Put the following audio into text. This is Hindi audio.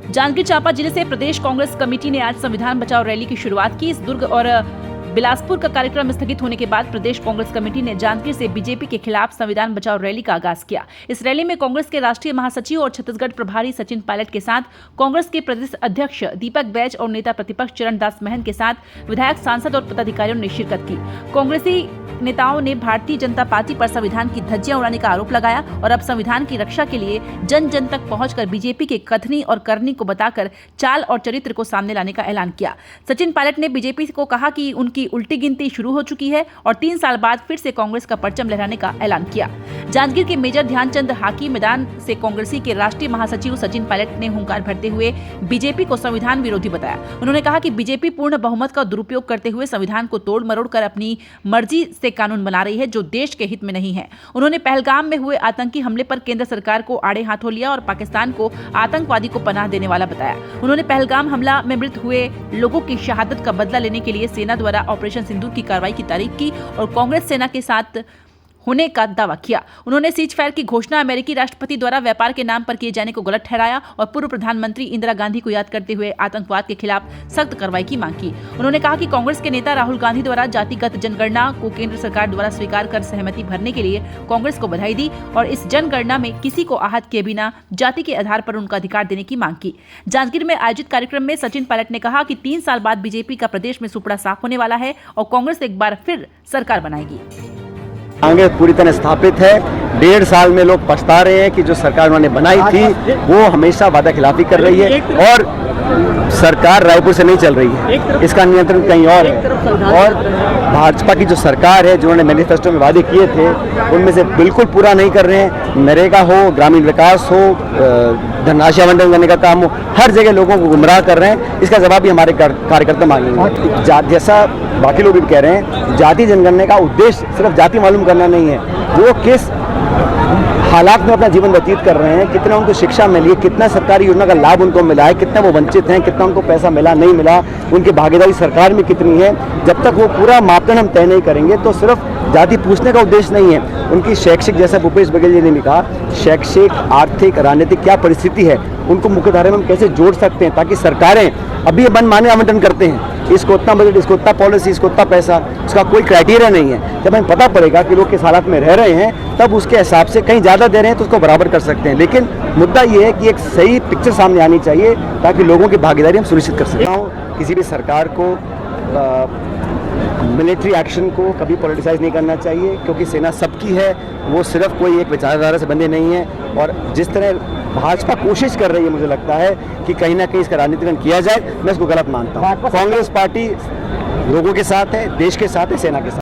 जांजगीर चांपा जिले से प्रदेश कांग्रेस कमेटी ने आज संविधान बचाओ रैली की शुरुआत की। इस दुर्ग और बिलासपुर का कार्यक्रम स्थगित होने के बाद प्रदेश कांग्रेस कमेटी ने जांजगीर से बीजेपी के खिलाफ संविधान बचाओ रैली का आगाज किया। इस रैली में कांग्रेस के राष्ट्रीय महासचिव और छत्तीसगढ़ प्रभारी सचिन पायलट के साथ कांग्रेस के प्रदेश अध्यक्ष दीपक बैज और नेता प्रतिपक्ष चरणदास महंत के साथ विधायक, सांसद और पदाधिकारियों ने शिरकत की। कांग्रेसी नेताओं ने भारतीय जनता पार्टी पर संविधान की धज्जियां उड़ाने का आरोप लगाया और अब संविधान की रक्षा के लिए जन जन तक पहुंचकर बीजेपी के कथनी और करनी को बताकर चाल और चरित्र को सामने लाने का ऐलान किया। सचिन पायलट ने बीजेपी को कहा कि उनकी उल्टी गिनती शुरू हो चुकी है और 3 साल बाद फिर से कांग्रेस का परचम लहराने का ऐलान किया। जांजगीर के मेजर ध्यानचंद हॉकी मैदान से कांग्रेसी के राष्ट्रीय महासचिव सचिन पायलट ने हुंकार भरते हुए बीजेपी को संविधान विरोधी बताया। उन्होंने कहा कि बीजेपी पूर्ण बहुमत का दुरुपयोग करते हुए संविधान को तोड़ मरोड़ कर अपनी मर्जी से कानून बना रही है जो देश के हित में नहीं है। उन्होंने पहलगाम में हुए आतंकी हमले पर केंद्र सरकार को आड़े हाथों लिया और पाकिस्तान को आतंकवादी को पनाह देने वाला बताया। उन्होंने पहलगाम हमला में मृत हुए लोगों की शहादत का बदला लेने के लिए सेना द्वारा ऑपरेशन सिंदूर की कार्रवाई की तारीफ की और कांग्रेस सेना के साथ होने का दावा किया। उन्होंने सीज फायर की घोषणा अमेरिकी राष्ट्रपति द्वारा व्यापार के नाम पर किए जाने को गलत ठहराया और पूर्व प्रधानमंत्री इंदिरा गांधी को याद करते हुए आतंकवाद के खिलाफ सख्त कार्रवाई की मांग की। उन्होंने कहा कि कांग्रेस के नेता राहुल गांधी द्वारा जातिगत जनगणना को केंद्र सरकार द्वारा स्वीकार कर सहमति भरने के लिए कांग्रेस को बधाई दी और इस जनगणना में किसी को आहत किए बिना जाति के आधार पर उनका अधिकार देने की मांग की। जांजगीर में आयोजित कार्यक्रम में सचिन पायलट ने कहा कि 3 साल बाद बीजेपी का प्रदेश में सुपड़ा साफ होने वाला है और कांग्रेस एक बार फिर सरकार बनाएगी। कांग्रेस पूरी तरह स्थापित है। 1.5 साल में लोग पछता रहे हैं कि जो सरकार उन्होंने बनाई थी वो हमेशा वादा खिलाफी कर रही है और सरकार रायपुर से नहीं चल रही है, इसका नियंत्रण कहीं और है। और भाजपा की जो सरकार है, जो उन्होंने मैनिफेस्टो में वादे किए थे उनमें से बिल्कुल पूरा नहीं कर रहे हैं। नरेगा हो, ग्रामीण विकास हो, धनराशि आवंटन करने का काम हो, हर जगह लोगों को गुमराह कर रहे हैं। इसका जवाब भी हमारे कार्यकर्ता मांगेंगे। जैसा बाकी लोग भी कह रहे हैं, जाति जनगणना का उद्देश्य सिर्फ जाति मालूम करना नहीं है, वो किस हालात में अपना जीवन व्यतीत कर रहे हैं, कितना उनको शिक्षा मिली है, कितना सरकारी योजना का लाभ उनको मिला है, कितना वो वंचित हैं, कितना उनको पैसा मिला नहीं मिला, उनकी भागीदारी सरकार में कितनी है। जब तक वो पूरा मापदंड हम तय नहीं करेंगे तो सिर्फ जाति पूछने का उद्देश्य नहीं है, उनकी शैक्षिक, जैसा भूपेश बघेल जी ने भी कहा, शैक्षिक, आर्थिक, राजनीतिक क्या परिस्थिति है, उनको मुख्यधारा में हम कैसे जोड़ सकते हैं ताकि सरकारें अभी मनमाने आवंटन करते हैं, इसको उतना बजट, इसको उतना पॉलिसी, इसको उतना पैसा, उसका कोई क्राइटेरिया नहीं है। जब हमें पता पड़ेगा कि लोग किस हालात में रह रहे हैं तब उसके हिसाब से कहीं ज़्यादा दे रहे हैं तो उसको बराबर कर सकते हैं। लेकिन मुद्दा ये है कि एक सही पिक्चर सामने आनी चाहिए ताकि लोगों की भागीदारी हम सुनिश्चित कर सकें। किसी भी सरकार को मिलिट्री एक्शन को कभी पॉलिटिसाइज नहीं करना चाहिए क्योंकि सेना सबकी है, वो सिर्फ कोई एक विचारधारा से बंधे नहीं है। और जिस तरह भाजपा कोशिश कर रही है, मुझे लगता है कि कहीं ना कहीं इसका राजनीतिकरण किया जाए, मैं इसको गलत मानता हूँ। कांग्रेस पार्टी लोगों के साथ है, देश के साथ है, सेना के साथ।